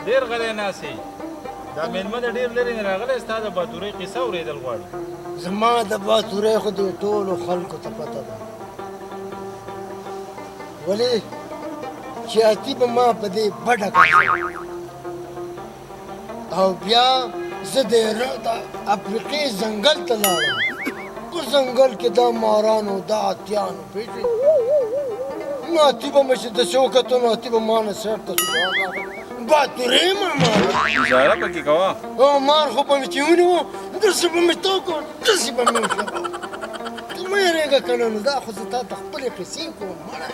ډېر غلی ناست دا مېلمه د ډېر لرې نه راغلی ستا د باتورۍ قصه اورېدل غواړي زما د باتورۍ خو دې ټولو خلکو ته پته ده ولې چې اتي به ما په دې بډه کړه او بیا زه د افریقې ځنګل ته لاړم په ځنګل کې دا مارانو دا اتیانو پېژنې نو اتي به مې چې داسې وکتو نو اتي به ما نه سر ته باتورۍ ماما اشاره پکې کوه او مار خو به مې چې ونیو داسې به مې تو کړ داسې به مې وشوه ته مه یېرېږه که نه نو دا خو زه تا ته خپلې قصې کوم مړی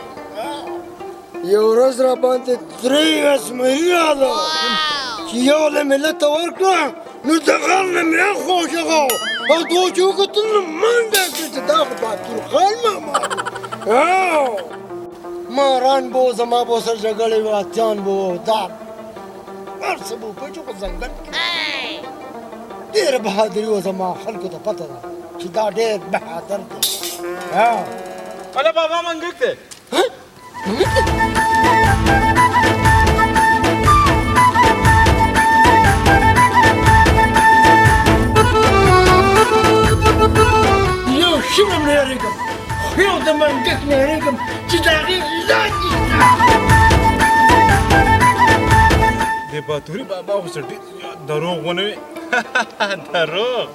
یو ورځ را باندې 3 اسمري راغله چې یو له ملت ته ورکړه نو د غر نه مې راخوشغه او دوی چې وکتل نو منډه کړه چې دا خو باتورخان ماما ماران به و زما به ورسره جګړې وې اتیان به و دا هر څه به و پوه چې په ځنګل کې ډېره بهادري وه زما خلکو ته پته ده چې دا ډېر بهادر دی هله بابا منګک دی یو شي به نه یېرېږم یو د منګک نه یېرېږم چې د هغې لاندې د باتوري بابا خو څه ډېر دروغ ونه وي دروغ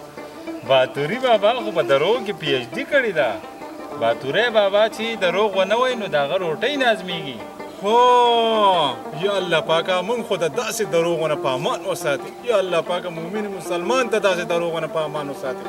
باتوري بابا خو په دروغ کې پی ایچ ډي کړې ده باتوري بابا چې دروغ ونه وایي نو د هغه روټۍ نازمیږي هو یا الله پاکه مونږ خو د داسې دروغونه په امان وساتي یا الله پاکه مؤمن مسلمان ته داسې دروغونه په امان وساتي